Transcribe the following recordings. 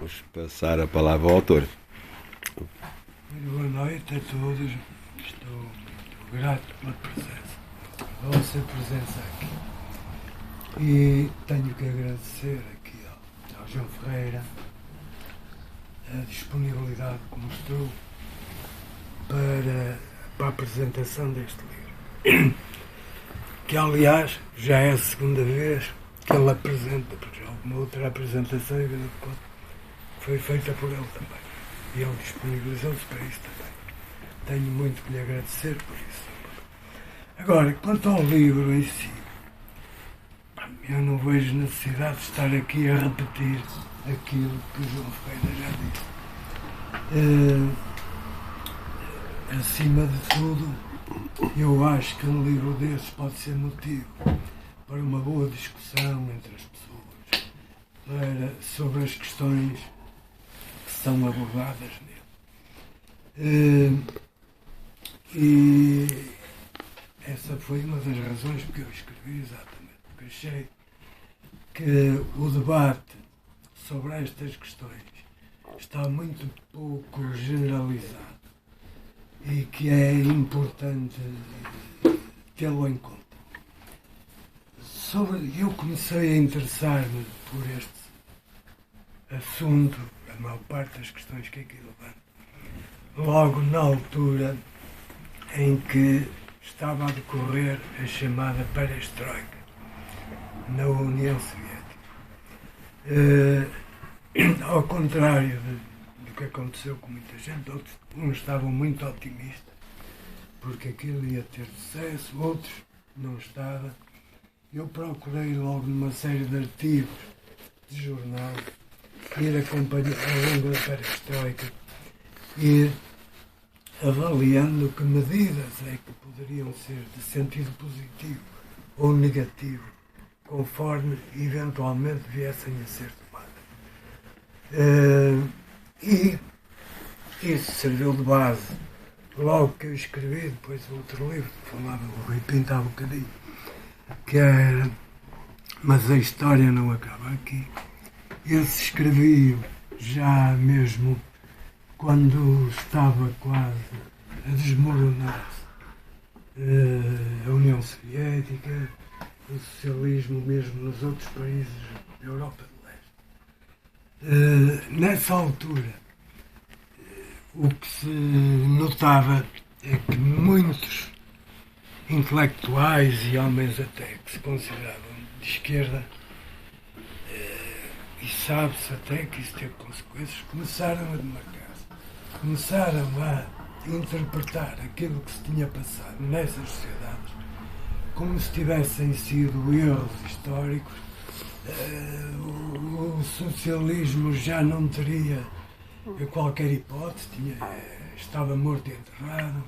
Vamos passar a palavra ao autor. Muito boa noite a todos. Estou muito grato pela presença, pela vossa presença aqui. E tenho que agradecer aqui ao João Ferreira a disponibilidade que mostrou para a apresentação deste livro. Que, aliás, já é a segunda vez que ele apresenta, porque já houve uma outra apresentação e foi feita por ele também. E ele disponibilizou-se para isso também. Tenho muito que lhe agradecer por isso. Agora, quanto ao livro em si, eu não vejo necessidade de estar aqui a repetir aquilo que o João Ferreira já disse. Acima de tudo, eu acho que um livro desses pode ser motivo para uma boa discussão entre as pessoas sobre as questões que são abordadas nele. E essa foi uma das razões porque eu escrevi, exatamente, porque achei que o debate sobre estas questões está muito pouco generalizado e que é importante tê-lo em conta. Eu comecei a interessar-me por este assunto, a maior parte das questões que aqui levanta, logo na altura em que estava a decorrer a chamada perestroika na União Soviética. Ao contrário do que aconteceu com muita gente, uns estavam muito otimistas porque aquilo ia ter sucesso, outros não estavam. Eu procurei logo numa série de artigos de jornal ir acompanhando ao longo da perestroika, ir avaliando que medidas é que poderiam ser de sentido positivo ou negativo, conforme eventualmente viessem a ser tomadas. E isso serviu de base. Logo que eu escrevi, depois outro livro, falava o Rui Pinto há um bocadinho, que era Mas a História Não Acaba Aqui. Esse escrevi já mesmo quando estava quase a desmoronar-se a União Soviética, o socialismo mesmo nos outros países da Europa do Leste. Nessa altura, o que se notava é que muitos intelectuais e homens até que se consideravam de esquerda, e sabe-se até que isso teve consequências, começaram a demarcar-se, começaram a interpretar aquilo que se tinha passado nessas sociedades como se tivessem sido erros históricos. O socialismo já não teria qualquer hipótese, estava morto e enterrado.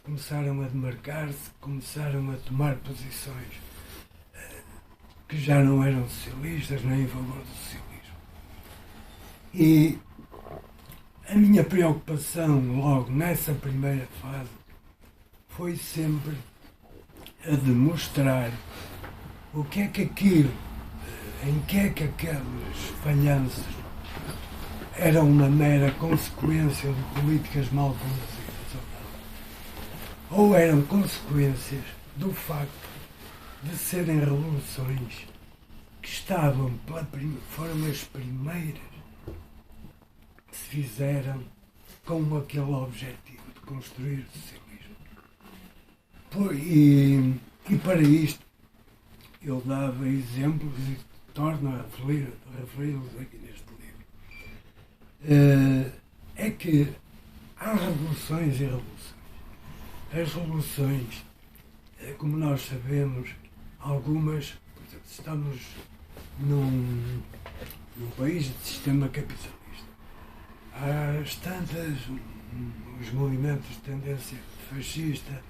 Começaram a demarcar-se, começaram a tomar posições que já não eram socialistas, nem em favor do socialismo. E a minha preocupação, logo nessa primeira fase, foi sempre a demonstrar o que é que aquilo, em que é que aquelas falhanças eram uma mera consequência de políticas mal conduzidas ou eram consequências do facto de serem revoluções que foram as primeiras que se fizeram com aquele objetivo de construir o socialismo. E para isto eu dava exemplos e torno a referi-los aqui neste livro. É que há revoluções e revoluções. As revoluções, como nós sabemos, algumas, por exemplo, estamos num país de sistema capitalista. Há tantas, os movimentos de tendência fascista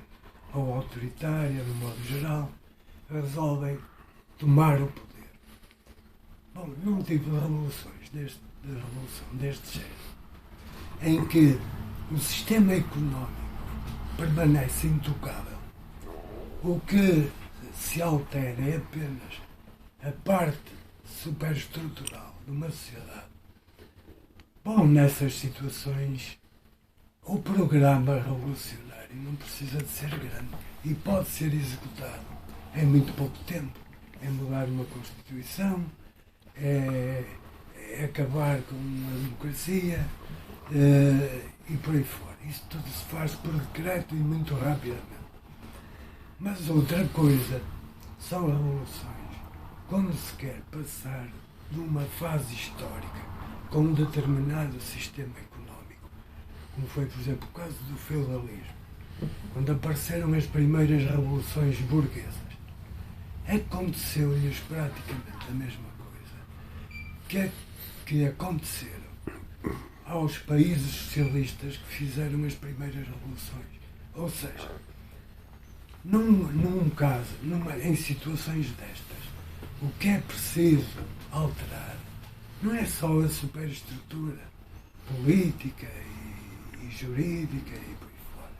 ou autoritária, no modo geral, resolvem tomar o poder. Bom, num tipo de revoluções, de revolução deste género, em que o sistema económico permanece intocável, o que se altera é apenas a parte superestrutural de uma sociedade, Bom, nessas situações, o programa revolucionário não precisa de ser grande e pode ser executado em muito pouco tempo. É mudar uma Constituição, é acabar com a democracia e por aí fora. Isso tudo se faz por decreto e muito rapidamente. Mas outra coisa são revoluções quando se quer passar de uma fase histórica com um determinado sistema económico, como foi, por exemplo, o caso do feudalismo, quando apareceram as primeiras revoluções burguesas. Aconteceu-lhes praticamente a mesma coisa que aconteceram aos países socialistas que fizeram as primeiras revoluções. Ou seja, num caso, em situações destas, o que é preciso alterar não é só a superestrutura política e jurídica e por aí fora.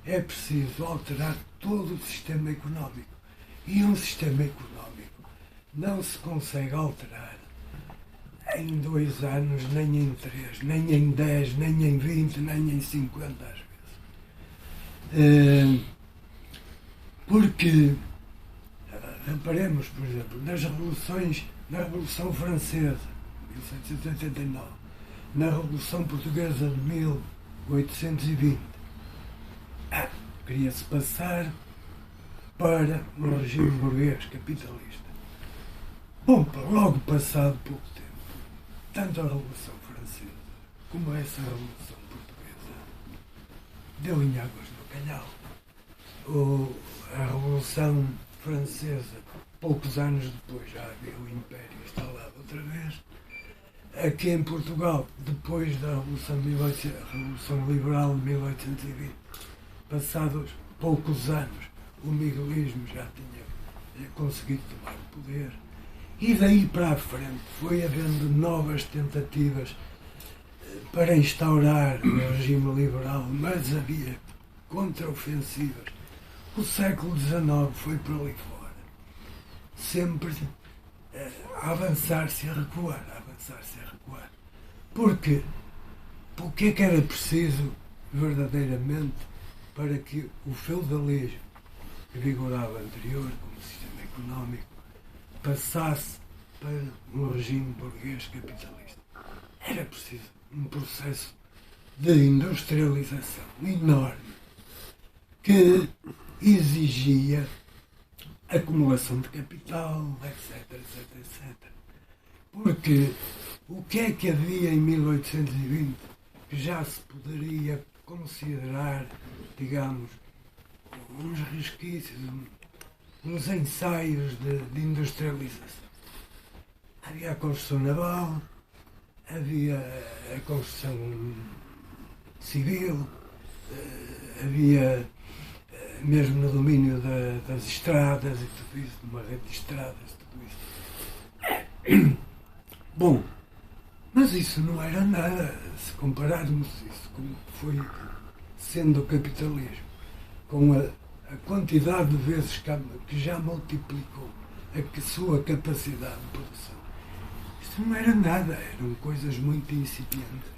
É preciso alterar todo o sistema económico. E um sistema económico não se consegue alterar em 2 anos, nem em 3, nem em 10, nem em 20, nem em 50 às vezes. Porque, reparemos, por exemplo, na Revolução Francesa, 1789, na Revolução Portuguesa de 1820, queria-se passar para um regime burguês capitalista. Bom, logo passado pouco tempo, tanto a Revolução Francesa como essa Revolução Portuguesa deu em águas no calhau. A Revolução Francesa, poucos anos depois, já havia o Império instalado outra vez. Aqui em Portugal, depois da Revolução Liberal de 1820, passados poucos anos, o miguelismo já tinha conseguido tomar o poder. E daí para a frente foi havendo novas tentativas para instaurar o regime liberal, mas havia contraofensivas. O século XIX foi por ali fora, sempre a avançar-se e a recuar, Porque o que é que era preciso verdadeiramente para que o feudalismo que vigorava anterior como sistema económico passasse para um regime burguês capitalista? Era preciso um processo de industrialização enorme que exigia acumulação de capital, etc. Porque o que é que havia em 1820 que já se poderia considerar, digamos, uns resquícios, uns ensaios de industrialização? Havia a construção naval, havia a construção civil, havia mesmo no domínio das estradas e tudo isso, de uma rede de estradas, tudo isso. Bom, mas isso não era nada se compararmos isso com o que foi sendo o capitalismo, com a quantidade de vezes que já multiplicou a sua capacidade de produção. Isto não era nada, eram coisas muito incipientes.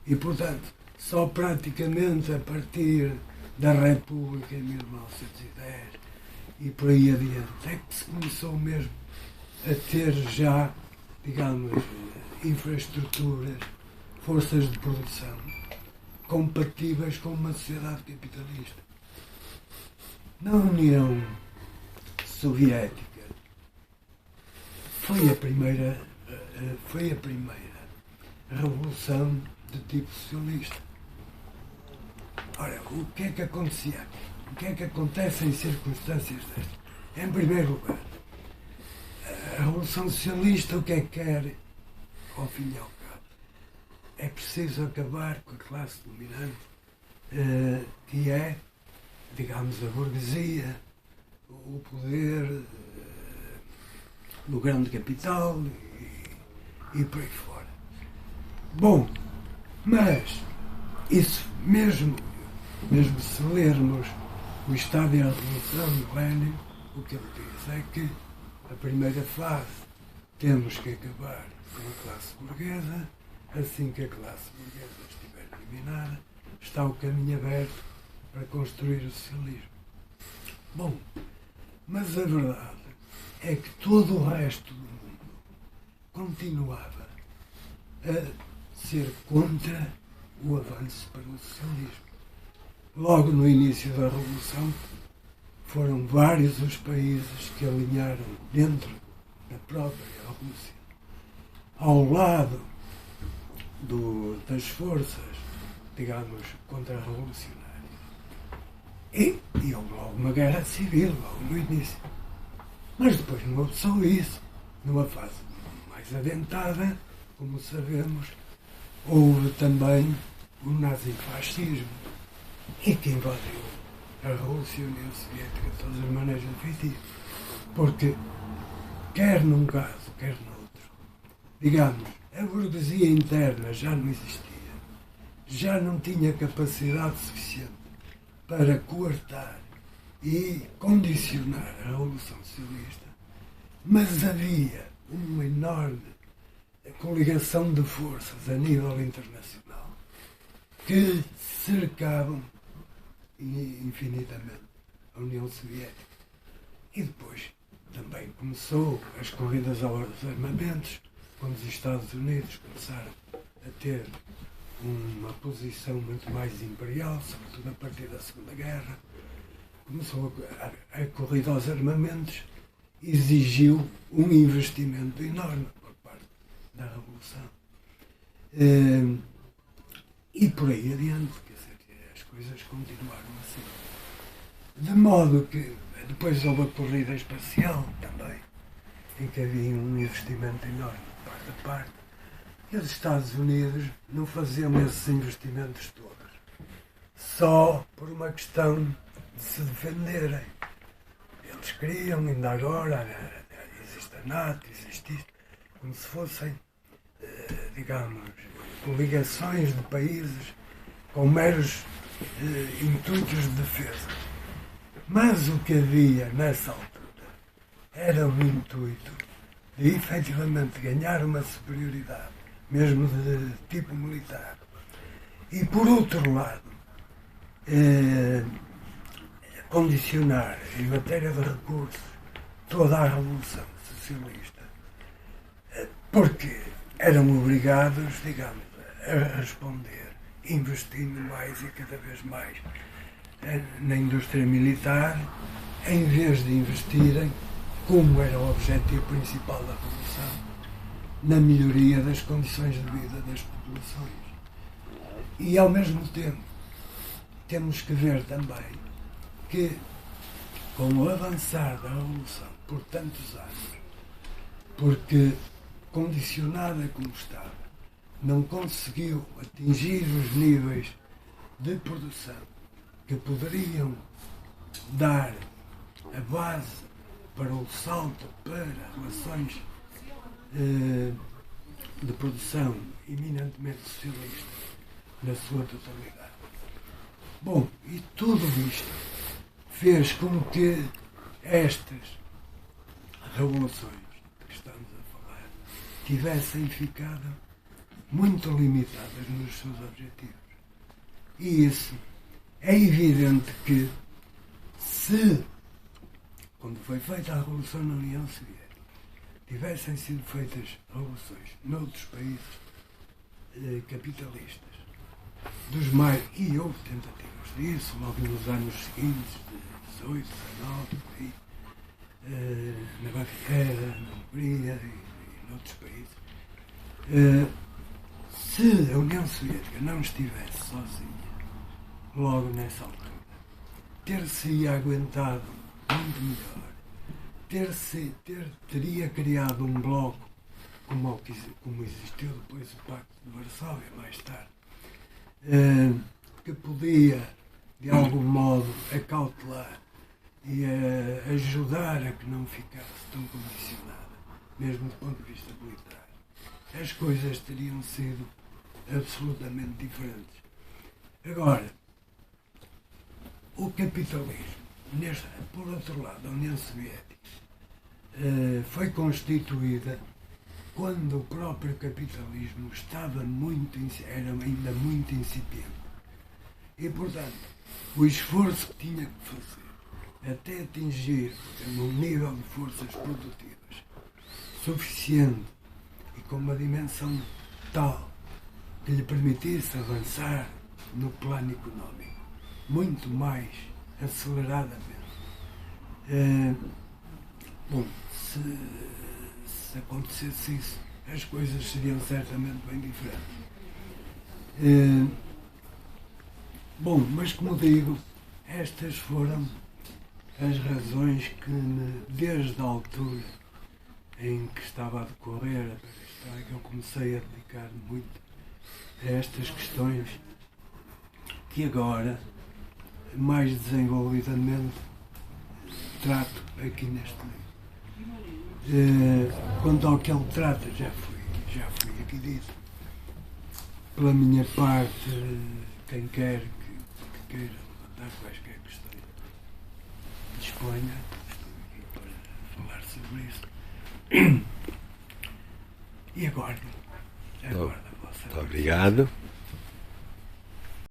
E, portanto, só praticamente a partir da República em 1910 e por aí adiante é que se começou mesmo a ter já, digamos, infraestruturas, forças de produção compatíveis com uma sociedade capitalista. Na União Soviética foi a primeira revolução de tipo socialista. Ora, o que é que acontecia aqui? O que é que acontece em circunstâncias destas? Em primeiro lugar, a Revolução Socialista o que é que quer, ao fim e ao cabo? É preciso acabar com a classe dominante, que é, digamos, a burguesia, o poder do grande capital e por aí fora. Bom, mas isso mesmo se lermos o Estado e a Revolução de Lenin, o que ele diz é que a primeira fase temos que acabar com a classe burguesa, assim que a classe burguesa estiver eliminada, está o caminho aberto para construir o socialismo. Bom, mas a verdade é que todo o resto do mundo continuava a ser contra o avanço para o socialismo. Logo no início da Revolução, foram vários os países que alinharam dentro da própria Rússia, ao lado das forças, digamos, contra-revolucionárias. E houve logo uma guerra civil, logo no início. Mas depois não houve só isso. Numa fase mais adiantada, como sabemos, houve também o nazifascismo, e que invadiu a Rússia e a União Soviética de todas as maneiras efetivas. Porque, quer num caso, quer noutro, digamos, a burguesia interna já não existia, já não tinha capacidade suficiente para coartar e condicionar a Revolução Socialista, mas havia uma enorme coligação de forças a nível internacional que cercavam infinitamente a União Soviética. E depois também começou as corridas aos armamentos, quando os Estados Unidos começaram a ter uma posição muito mais imperial, sobretudo a partir da Segunda Guerra. Começou a corrida aos armamentos, exigiu um investimento enorme por parte da Revolução. E por aí adiante, quer dizer, as coisas continuaram assim. De modo que depois houve a corrida espacial também, em que havia um investimento enorme de parte a parte. E os Estados Unidos não faziam esses investimentos todos só por uma questão de se defenderem. Eles queriam, ainda agora, existe a NATO, existe isto, como se fossem, digamos, coligações de países com meros intuitos de defesa. Mas o que havia nessa altura era o intuito de efetivamente ganhar uma superioridade, mesmo de tipo militar. E por outro lado, condicionar em matéria de recursos toda a Revolução Socialista, porque eram obrigados, digamos, a responder, investindo mais e cada vez mais na indústria militar, em vez de investirem, como era o objetivo principal da Revolução, na melhoria das condições de vida das populações. E, ao mesmo tempo, temos que ver também que, com o avançar da Revolução por tantos anos, porque, condicionada como estava, não conseguiu atingir os níveis de produção que poderiam dar a base para o salto para relações de produção eminentemente socialista na sua totalidade. Bom, e tudo isto fez com que estas revoluções de que estamos a falar tivessem ficado muito limitadas nos seus objetivos. E isso é evidente que, se, quando foi feita a Revolução na União Soviética, tivessem sido feitas revoluções noutros países capitalistas, dos mais, e houve tentativas disso, logo nos anos seguintes, de 18, 19, na Baviera, na Hungria e noutros países, se a União Soviética não estivesse sozinha, logo nessa altura, ter-se-ia aguentado muito melhor, teria criado um bloco como existiu depois o Pacto de Varsóvia, mais tarde, que podia, de algum modo, acautelar e ajudar a que não ficasse tão condicionada, mesmo do ponto de vista militar. As coisas teriam sido absolutamente diferentes. Agora, o capitalismo, por outro lado, a União Soviética foi constituída quando o próprio capitalismo era ainda muito incipiente. E, portanto, o esforço que tinha que fazer até atingir um nível de forças produtivas suficiente e com uma dimensão tal que lhe permitisse avançar no plano económico muito mais aceleradamente. Bom, se acontecesse isso, as coisas seriam certamente bem diferentes. Bom, mas como digo, estas foram as razões que desde a altura em que estava a decorrer a perestroika, eu comecei a dedicar muito a estas questões que agora, mais desenvolvidamente, trato aqui neste livro. Quanto ao que ele trata, já fui aqui dito. Pela minha parte, quem quer que queira levantar quaisquer questões, disponha, estou aqui para falar sobre isso. E aguardo a vossa. Muito obrigado.